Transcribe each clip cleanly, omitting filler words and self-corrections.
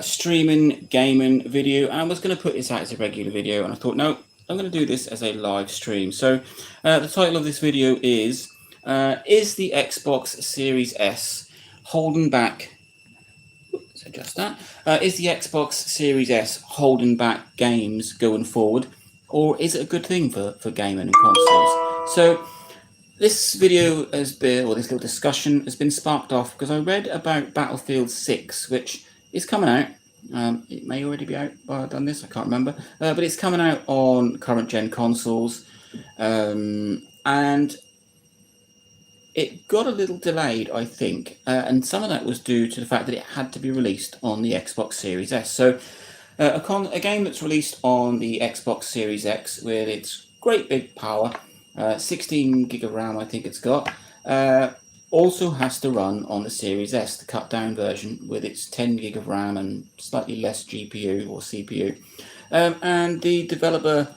streaming, gaming video, and I was going to put this out as a regular video, and I thought, no, I'm going to do this as a live stream. So the title of this video is the Xbox Series S holding back... Let's adjust that. Is the Xbox Series S holding back games going forward, or is it a good thing for gaming and consoles? So this video has been, or this little discussion has been sparked off because I read about Battlefield 6, which is coming out. It may already be out by I've done this, I can't remember. But it's coming out on current gen consoles. And it got a little delayed, I think. And some of that was due to the fact that it had to be released on the Xbox Series S. So a game that's released on the Xbox Series X with its great big power, 16 gig of RAM I think it's got, also has to run on the Series S, the cut down version with its 10 gig of RAM and slightly less GPU or CPU. And the developer,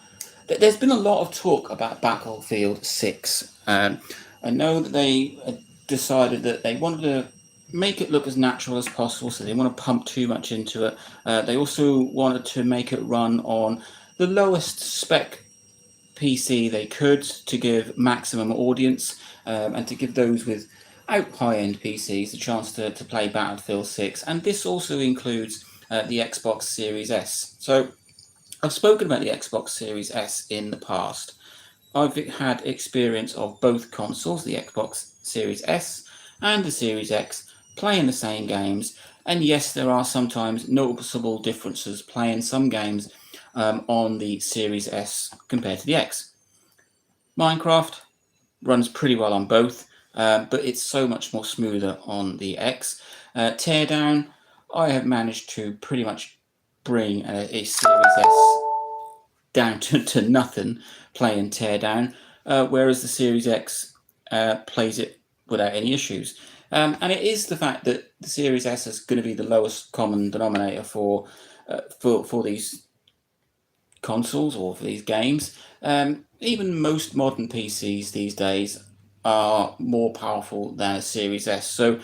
there's been a lot of talk about Battlefield 6. I know that they decided that they wanted to make it look as natural as possible, so they want to pump too much into it. They also wanted to make it run on the lowest spec PC they could to give maximum audience, and to give those with high-end PCs the chance to play Battlefield 6. And this also includes the Xbox Series S. So I've spoken about the Xbox Series S in the past. I've had experience of both consoles, the Xbox Series S and the Series X, playing the same games. And yes, there are sometimes noticeable differences playing some games on the Series S compared to the X. Minecraft runs pretty well on both, but it's so much more smoother on the X. Teardown, I have managed to pretty much bring a Series S down to nothing playing Teardown, whereas the Series X plays it without any issues. And it is the fact that the Series S is going to be the lowest common denominator for these consoles or for these games. Even most modern PCs these days are more powerful than a Series S. So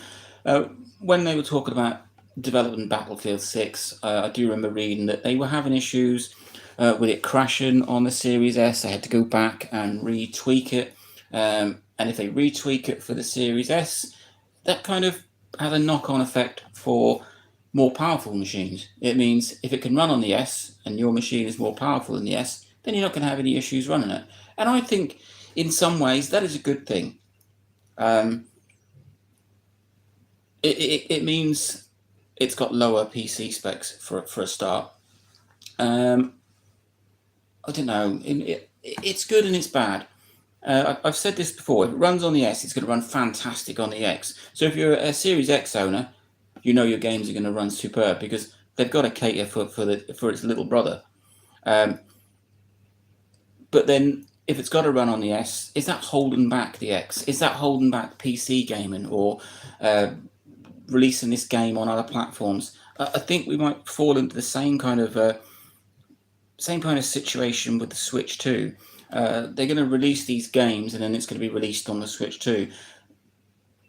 when they were talking about developing Battlefield 6, I do remember reading that they were having issues with it crashing on the Series S. They had to go back and retweak it. And if they retweak it for the Series S, that kind of has a knock-on effect for more powerful machines. It means if it can run on the S and your machine is more powerful than the S, then you're not going to have any issues running it. And I think in some ways that is a good thing. It means it's got lower PC specs for a start. I don't know. It's good and it's bad. I've said this before. If it runs on the S, it's going to run fantastic on the X. So if you're a Series X owner, you know your games are going to run superb because they've got to cater for its little brother. But then if it's got to run on the S, is that holding back the X? Is that holding back PC gaming or releasing this game on other platforms? I think we might fall into the same kind of situation with the Switch 2. They're going to release these games and then it's going to be released on the Switch 2.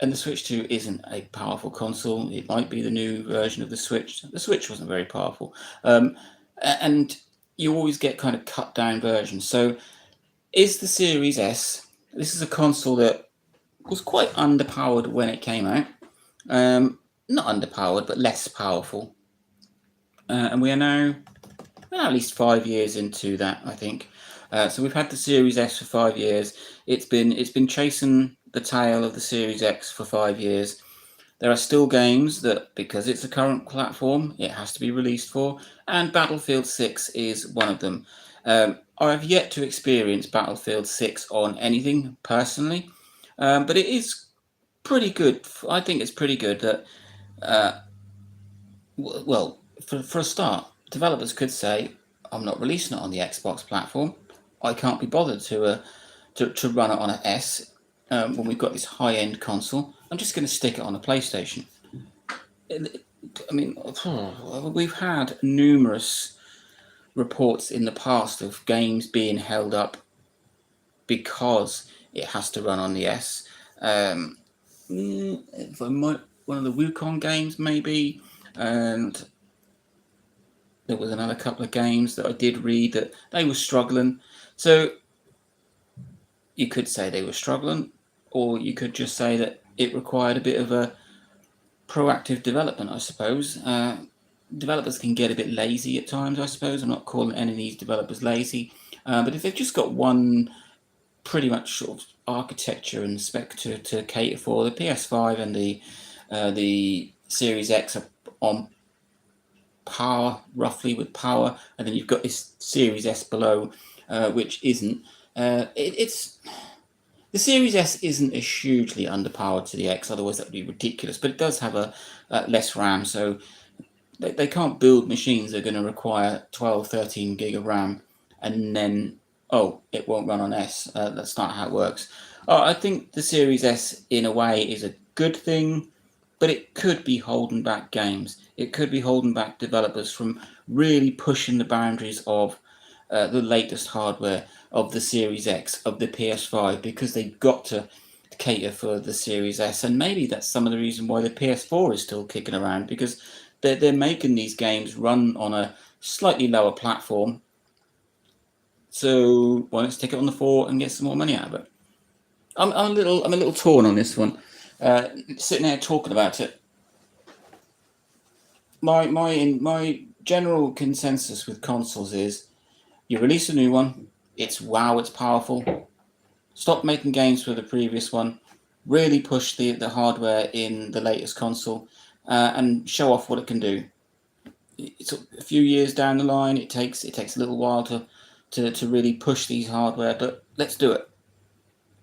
And the Switch 2 isn't a powerful console. It might be the new version of the Switch. The Switch wasn't very powerful. And you always get kind of cut down versions. So is the Series S, this is a console that was quite underpowered when it came out. Not underpowered, but less powerful. And we are now at least 5 years into that, I think. So we've had the Series S for 5 years. It's been chasing the tail of the Series X for 5 years. There are still games that, because it's a current platform, it has to be released for, and Battlefield 6 is one of them. I have yet to experience Battlefield 6 on anything personally, but it is pretty good. I think it's pretty good that, well, for a start, developers could say, I'm not releasing it on the Xbox platform. I can't be bothered to run it on an S when we've got this high-end console. I'm just going to stick it on a PlayStation. I mean, we've had numerous reports in the past of games being held up because it has to run on the S. One of the Wukong games, maybe, and there was another couple of games that I did read that they were struggling. So you could say they were struggling, or you could just say that it required a bit of a proactive development, I suppose. Developers can get a bit lazy at times, I suppose. I'm not calling any of these developers lazy, but if they've just got one pretty much sort of architecture and spec to cater for, the PS5 and the Series X are on par roughly with power, and then you've got this Series S below, which isn't. It's the Series S isn't as hugely underpowered to the X, otherwise that would be ridiculous. But it does have a less RAM, so they can't build machines that are going to require 12, 13 gig of RAM, and then it won't run on S. That's not how it works. I think the Series S, in a way, is a good thing, but it could be holding back games. It could be holding back developers from really pushing the boundaries of the latest hardware, of the Series X, of the PS5, because they've got to cater for the Series S. And maybe that's some of the reason why the PS4 is still kicking around, because they're making these games run on a slightly lower platform. So why not stick it on the 4 and get some more money out of it? I'm a little torn on this one. Sitting there talking about it, my general consensus with consoles is, you release a new one, it's powerful. Stop making games for the previous one. Really push the hardware in the latest console, and show off what it can do. It's a few years down the line. It takes a little while to really push these hardware, but let's do it.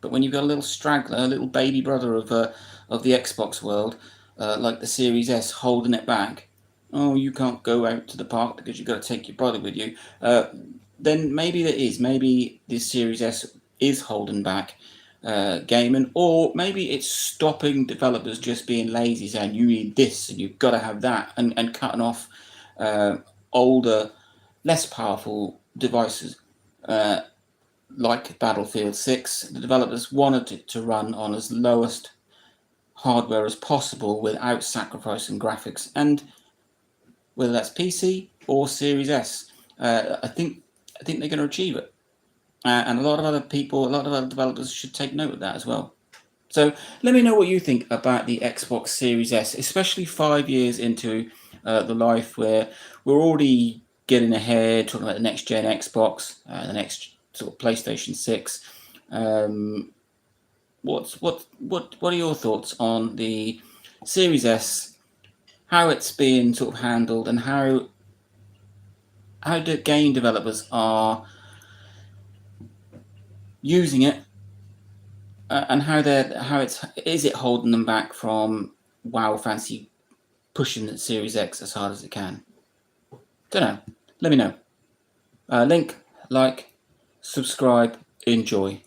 But when you've got a little straggler, a little baby brother of the Xbox world, like the Series S, holding it back, you can't go out to the park because you've got to take your brother with you. Then maybe maybe this Series S is holding back gaming, or maybe it's stopping developers just being lazy, saying you need this and you've got to have that, and cutting off older, less powerful devices. Like Battlefield 6, the developers wanted it to run on as lowest hardware as possible without sacrificing graphics, and whether that's PC or Series S, I think they're going to achieve it. And a lot of other developers should take note of that as well. So let me know what you think about the Xbox Series S, especially 5 years into the life, where we're already getting ahead, talking about the next gen Xbox, the next sort of PlayStation 6. What are your thoughts on the Series S, how it's being sort of handled, and how the game developers are using it, and is it holding them back from WoW Fantasy pushing the Series X as hard as it can? Don't know. Let me know. Link, like, subscribe, enjoy.